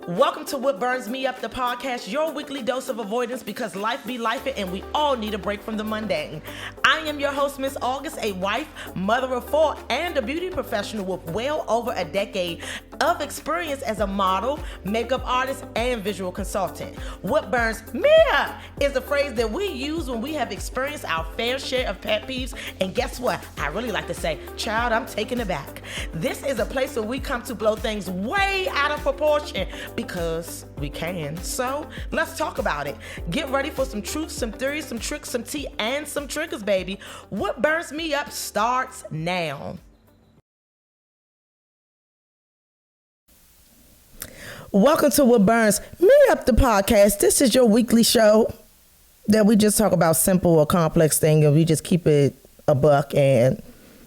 Welcome to What Burns Me Up, the podcast, your weekly dose of avoidance because life be lifing and we all need a break from the mundane. I am your host, Miss August, a wife, mother of four, and a beauty professional with well over a decade of experience as a model, makeup artist, and visual consultant. What burns me up is a phrase that we use when we have experienced our fair share of pet peeves. And guess what? I really like to say, child, I'm taking it back. This is a place where we come to blow things way out of proportion because we can. So let's talk about it. Get ready for some truth, some theories, some tricks, some tea, and some triggers, baby. What burns me up starts now. Welcome to What Burns Me Up, the podcast. This is your weekly show that we just talk about simple or complex things and we just keep it a buck and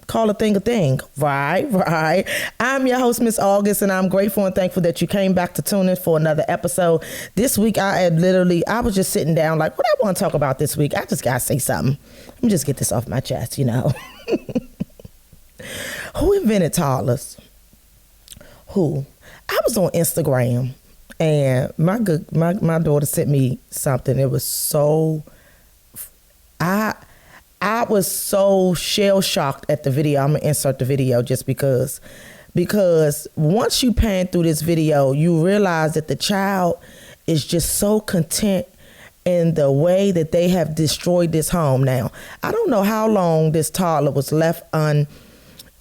call a thing. Right. I'm your host, Miss August, and I'm grateful and thankful that you came back to tune in for another episode. This week, I was just sitting down like, what I want to talk about this week? I just got to say something. Let me just get this off my chest, you know. Who invented toddlers? Who? I was on Instagram, and my daughter sent me something. It was so... I was so shell-shocked at the video. I'm going to insert the video just because once you pan through this video, you realize that the child is just so content in the way that they have destroyed this home. Now, I don't know how long this toddler was left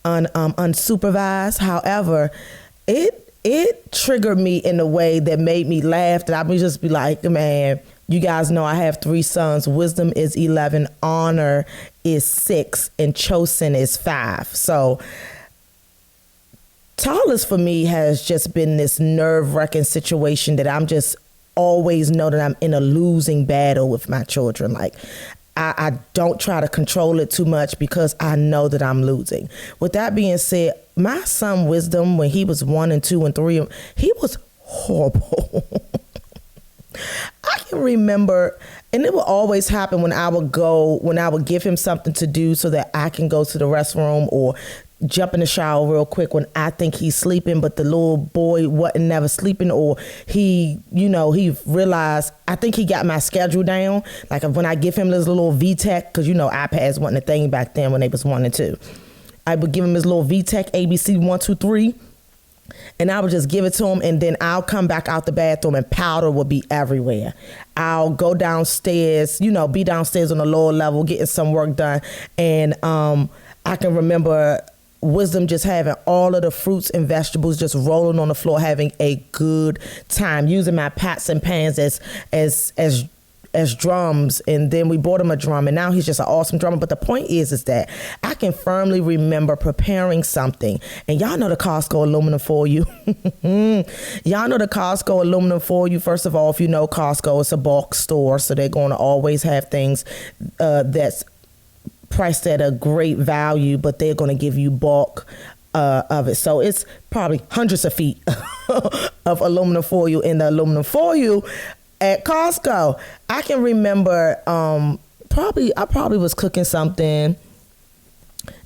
unsupervised. However, it triggered me in a way that made me laugh, that I would just be like, man, you guys know I have 3 sons. Wisdom is 11, Honor is 6, and Chosen is 5. So toddlers for me has just been this nerve-wracking situation that I'm just always know that I'm in a losing battle with my children. Like, I don't try to control it too much because I know that I'm losing. With that being said, my son Wisdom, when he was 1 and 2 and 3, he was horrible. I can remember, and it would always happen when I would give him something to do so that I can go to the restroom or jump in the shower real quick when I think he's sleeping, but the little boy wasn't never sleeping, or he realized, I think he got my schedule down. Like when I give him this little VTech, because iPads wasn't a thing back then when they was 1 and 2. I would give him his little VTech ABC 1, 2, 3. And I would just give it to him, and then I'll come back out the bathroom and powder will be everywhere. I'll go downstairs, be downstairs on the lower level, getting some work done. And I can remember Wisdom just having all of the fruits and vegetables just rolling on the floor, having a good time, using my pots and pans as drums. And then we bought him a drum, and now he's just an awesome drummer. But the point is that I can firmly remember preparing something, and y'all know the Costco aluminum foil. Y'all know the Costco aluminum foil. First of all, if you know Costco, it's a bulk store, so they're going to always have things that's priced at a great value, but they're going to give you bulk of it. So it's probably hundreds of feet of aluminum foil in the aluminum foil at Costco. I can remember I probably was cooking something,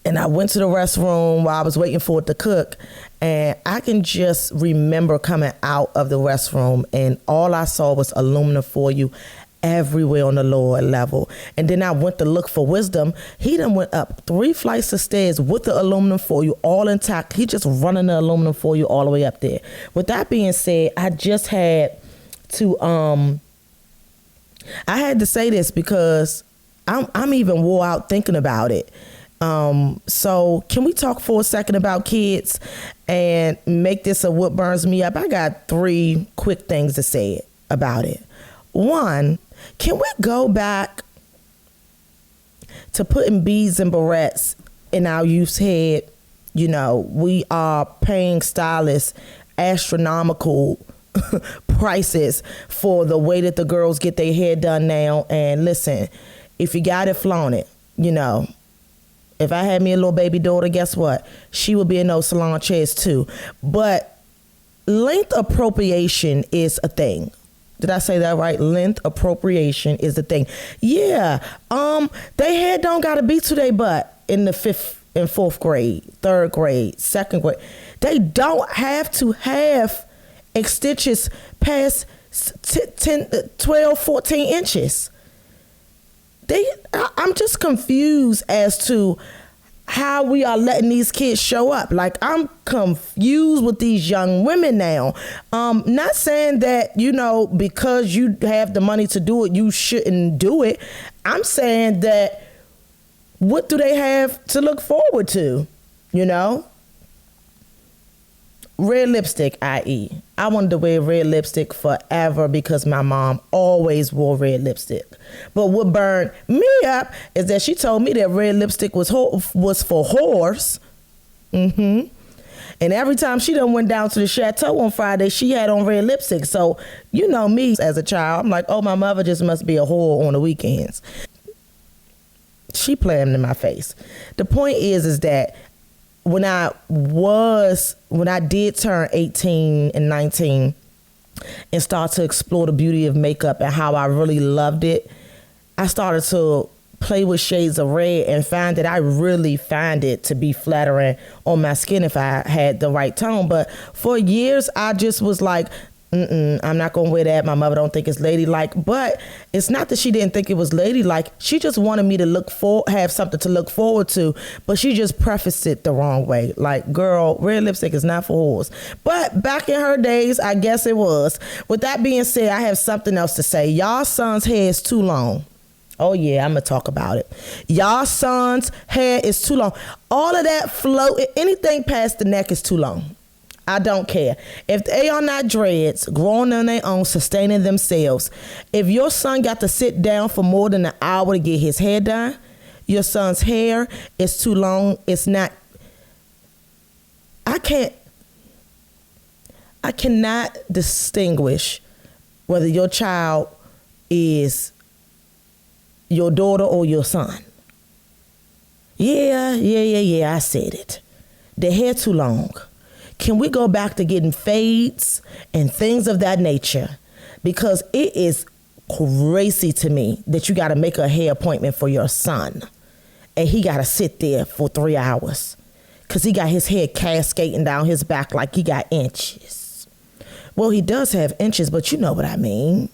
and I went to the restroom while I was waiting for it to cook, and I can just remember coming out of the restroom and all I saw was aluminum foil everywhere on the lower level. And then I went to look for Wisdom. He done went up 3 flights of stairs with the aluminum foil all intact. He just running the aluminum foil all the way up there. With that being said, I just had to I had to say this because I'm even wore out thinking about it. So can we talk for a second about kids and make this a what burns me up? I got 3 quick things to say about it. 1, can we go back to putting beads and barrettes in our youth's head? We are paying stylists astronomical prices for the way that the girls get their hair done now. And listen, if you got it, flaunt it. If I had me a little baby daughter, guess what? She would be in those salon chairs too. But length appropriation is a thing. Did I say that right? Length appropriation is the thing. Yeah. They hair don't gotta be to their butt in the 5th and 4th grade, 3rd grade, 2nd grade. They don't have to have extensions past 10, 12, 14 inches. I'm just confused as to how we are letting these kids show up. Like, I'm confused with these young women now. Not saying that, because you have the money to do it, you shouldn't do it. I'm saying that, what do they have to look forward to? Red lipstick, i.e. I wanted to wear red lipstick forever because my mom always wore red lipstick. But what burned me up is that she told me that red lipstick was for whores. And every time she done went down to the chateau on Friday, she had on red lipstick. So, me as a child, I'm like, oh, my mother just must be a whore on the weekends. She played in my face. The point is that when I did turn 18 and 19 and start to explore the beauty of makeup and how I really loved it, I started to play with shades of red and find that I really find it to be flattering on my skin if I had the right tone. But for years, I just was like, I'm not going to wear that. My mother don't think it's ladylike. But it's not that she didn't think it was ladylike. She just wanted me to have something to look forward to. But she just prefaced it the wrong way. Like, girl, red lipstick is not for whores. But back in her days, I guess it was. With that being said, I have something else to say. Y'all son's hair is too long. Oh, yeah, I'm going to talk about it. Y'all son's hair is too long. All of that flow, anything past the neck is too long. I don't care. If they are not dreads, growing on their own, sustaining themselves, if your son got to sit down for more than an hour to get his hair done, your son's hair is too long. It's not. I cannot distinguish whether your child is your daughter or your son. Yeah, I said it. The hair too long. Can we go back to getting fades and things of that nature? Because it is crazy to me that you got to make a hair appointment for your son and he got to sit there for 3 hours because he got his hair cascading down his back like he got inches. Well, he does have inches, but you know what I mean.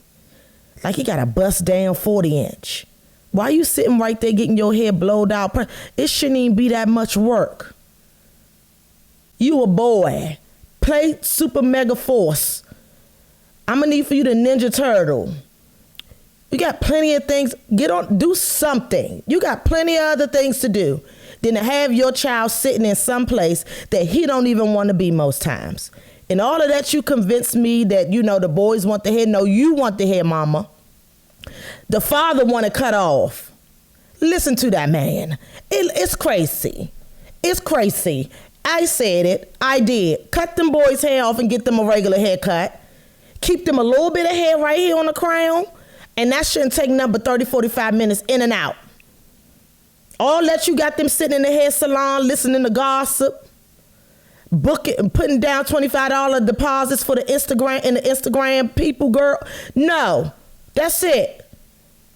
Like he got a bust down 40-inch. Why you sitting right there getting your hair blowed out? It shouldn't even be that much work. You a boy. Play Super Mega Force. I'm going to need for you to Ninja Turtle. You got plenty of things. Do something. You got plenty of other things to do than to have your child sitting in some place that he don't even want to be most times. And all of that, you convinced me that, the boys want the hair. No, you want the hair, mama. The father want to cut off. Listen to that man. It's crazy. It's crazy. I said it. I did. Cut them boys' hair off and get them a regular haircut. Keep them a little bit of hair right here on the crown. And that shouldn't take nothing but 30, 45 minutes in and out. All that you got them sitting in the hair salon listening to gossip. Booking and putting down $25 deposits for the Instagram and the Instagram people, girl. No. That's it.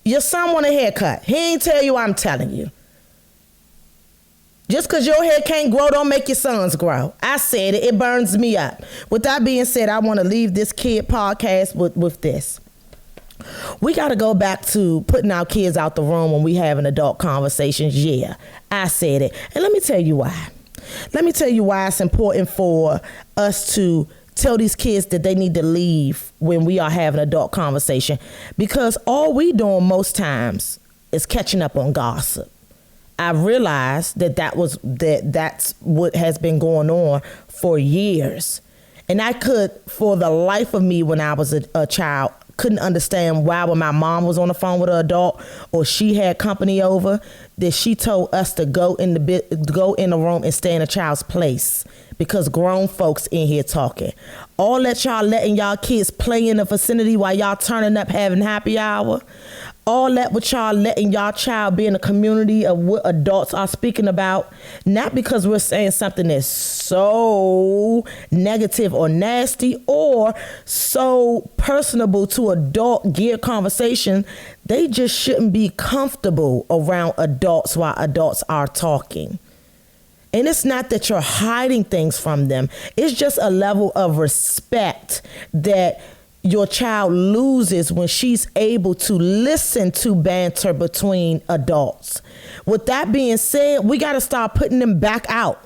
Your son want a haircut. He ain't tell you, I'm telling you. Just because your hair can't grow don't make your son's grow. I said it. It burns me up. With that being said, I want to leave this kid podcast with this. We got to go back to putting our kids out the room when we having adult conversations. Yeah, I said it. And let me tell you why. Let me tell you why it's important for us to tell these kids that they need to leave when we are having adult conversation. Because all we doing most times is catching up on gossip. I realized that's what has been going on for years. And I could, for the life of me when I was a child, couldn't understand why when my mom was on the phone with an adult or she had company over, that she told us to go in the room and stay in a child's place because grown folks in here talking. All that y'all letting y'all kids play in the vicinity while y'all turning up having happy hour. All that with y'all letting y'all child be in a community of what adults are speaking about, not because we're saying something that's so negative or nasty or so personable to adult gear conversation. They just shouldn't be comfortable around adults while adults are talking. And it's not that you're hiding things from them. It's just a level of respect that your child loses when she's able to listen to banter between adults. With that being said, we got to start putting them back out.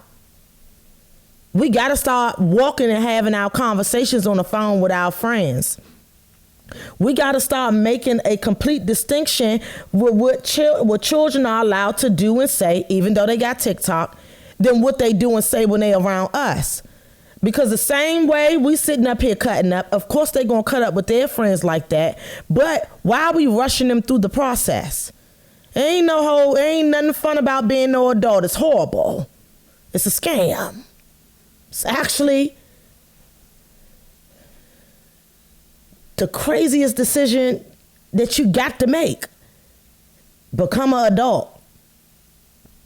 We got to start walking and having our conversations on the phone with our friends. We got to start making a complete distinction with what children are allowed to do and say, even though they got TikTok, than what they do and say when they around us. Because the same way we sitting up here cutting up, of course they gonna cut up with their friends like that. But why are we rushing them through the process? Ain't nothing fun about being no adult. It's horrible. It's a scam. It's actually the craziest decision that you got to make. Become an adult.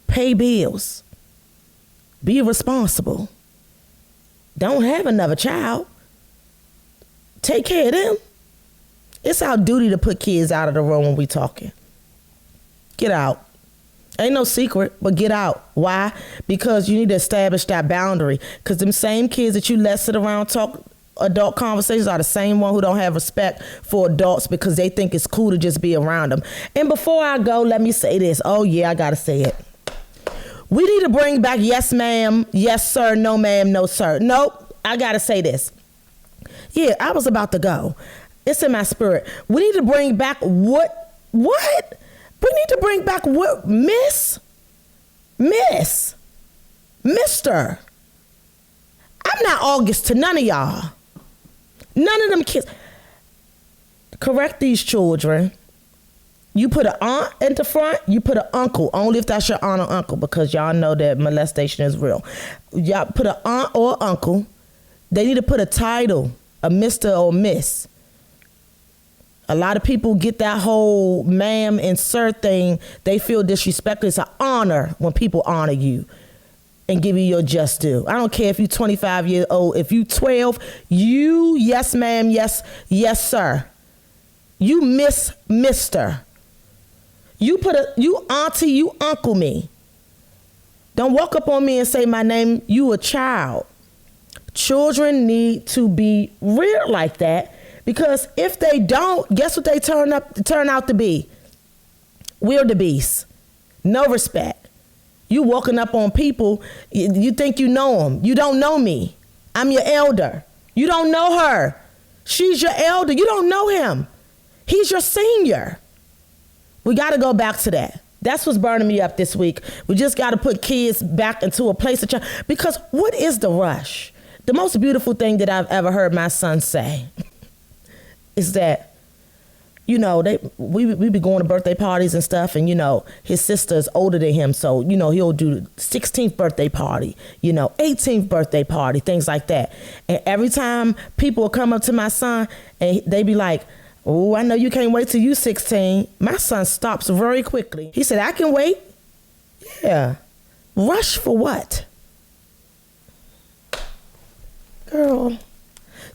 Pay bills. Be responsible. Don't have another child. Take care of them. It's our duty to put kids out of the room when we talking. Get out. Ain't no secret, but get out. Why? Because you need to establish that boundary. Because them same kids that you let sit around talk adult conversations are the same one who don't have respect for adults because they think it's cool to just be around them. And before I go, let me say this. Oh yeah, I gotta say it. We need to bring back yes ma'am, yes sir, no ma'am, no sir. Nope, I gotta say this. Yeah, I was about to go. It's in my spirit. We need to bring back what? We need to bring back what? Miss, Mister. I'm not August to none of y'all. None of them kids. Correct these children. You put an aunt in the front, you put an uncle, only if that's your aunt or uncle, because y'all know that molestation is real. Y'all put an aunt or uncle. They need to put a title, a Mr. or Miss. A lot of people get that whole ma'am and sir thing. They feel disrespected. It's an honor when people honor you and give you your just due. I don't care if you're 25 years old. If you 12, you yes ma'am, yes sir. You mister. You auntie, you uncle me. Don't walk up on me and say my name. You a child. Children need to be reared like that, because if they don't, guess what they turn out to be? Wildebeest. No respect. You walking up on people, you think you know them. You don't know me. I'm your elder. You don't know her. She's your elder. You don't know him. He's your senior. We got to go back to that. That's what's burning me up this week. We just got to put kids back into a place of because what is the rush? The most beautiful thing that I've ever heard my son say is that, you know, we be going to birthday parties and stuff, and, you know, his sister's older than him, so, you know, he'll do 16th birthday party, you know, 18th birthday party, things like that. And every time people will come up to my son and they be like, oh, I know you can't wait till you 16. My son stops very quickly. He said, I can wait. Yeah. Rush for what? Girl,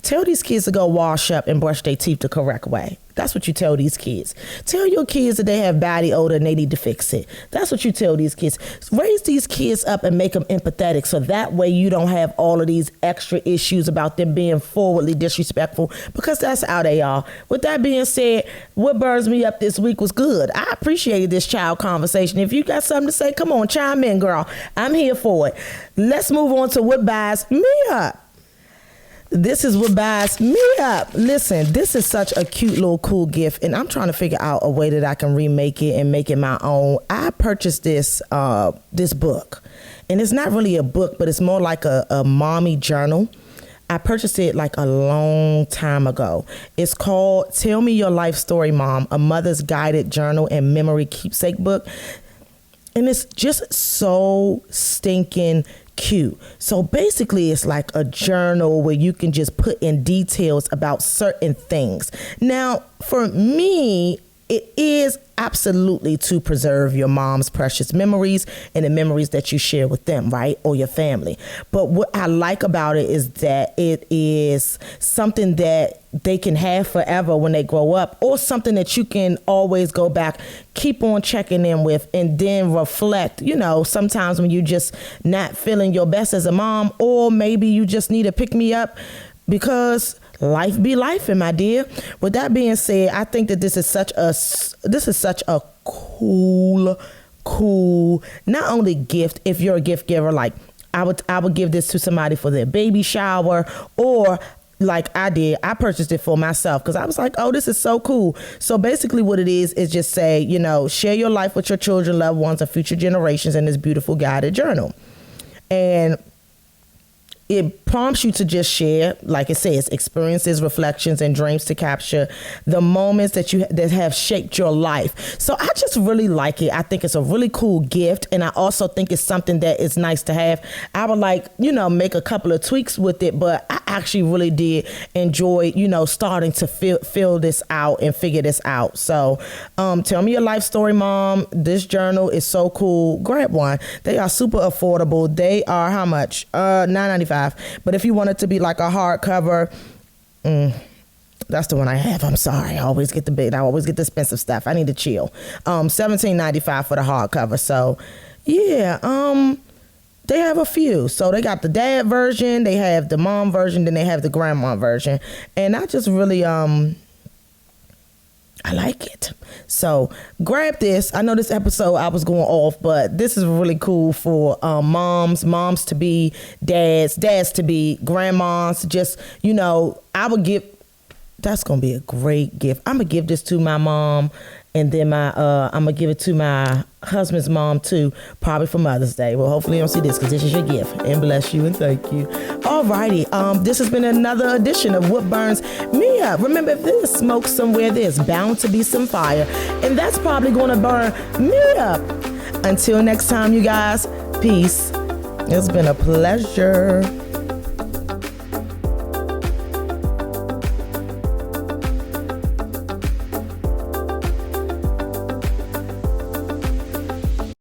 tell these kids to go wash up and brush their teeth the correct way. That's what you tell these kids. Tell your kids that they have body odor and they need to fix it. That's what you tell these kids. Raise these kids up and make them empathetic, so that way you don't have all of these extra issues about them being forwardly disrespectful, because that's how they are. With that being said, what burns me up this week was good. I appreciated this child conversation. If you got something to say, come on, chime in, girl. I'm here for it. Let's move on to what buys me up. This is what buys me up. Listen, this is such a cute little cool gift, and I'm trying to figure out a way that I can remake it and make it my own. I purchased this book, and it's not really a book, but it's more like a mommy journal. I purchased it like a long time ago. It's called Tell Me Your Life Story, Mom, a mother's guided journal and memory keepsake book. And it's just so stinking cute. So basically it's like a journal where you can just put in details about certain things. Now, for me, it is absolutely to preserve your mom's precious memories and the memories that you share with them, right? Or your family. But what I like about it is that it is something that they can have forever when they grow up, or something that you can always go back, keep on checking in with, and then reflect. You know, sometimes when you just not feeling your best as a mom, or maybe you just need to pick me up because life be life, my dear. With that being said, I think that this is such a cool, not only gift. If you're a gift giver, like I would give this to somebody for their baby shower, or like I did, I purchased it for myself because I was like, oh, this is so cool. So basically what it is just say, you know, share your life with your children, loved ones, and future generations in this beautiful guided journal. And it prompts you to just share, like it says, experiences, reflections, and dreams to capture the moments that have shaped your life. So I just really like it. I think it's a really cool gift, and I also think it's something that is nice to have. I would like, you know, make a couple of tweaks with it, but I actually really did enjoy, you know, starting to fill this out and figure this out. So tell me your life story, Mom. This journal is so cool. Grab one. They are super affordable. They are how much? $9.95. But if you want it to be like a hardcover, that's the one I have. I'm sorry. I always get the expensive stuff. I need to chill. $17.95 for the hardcover. So yeah, they have a few. So they got the dad version, they have the mom version, then they have the grandma version. And I just really I like it. So grab this. I know this episode I was going off, but this is really cool for moms to be, dads to be, grandmas. Just, you know, that's going to be a great gift. I'm going to give this to my mom, and then I'm going to give it to my husband's mom too, probably for Mother's Day. Well, hopefully you don't see this because this is your gift. And bless you and thank you. Alrighty, this has been another edition of What Burns Me Up. Remember, if there's smoke somewhere, there's bound to be some fire. And that's probably going to burn me up. Until next time, you guys, peace. It's been a pleasure.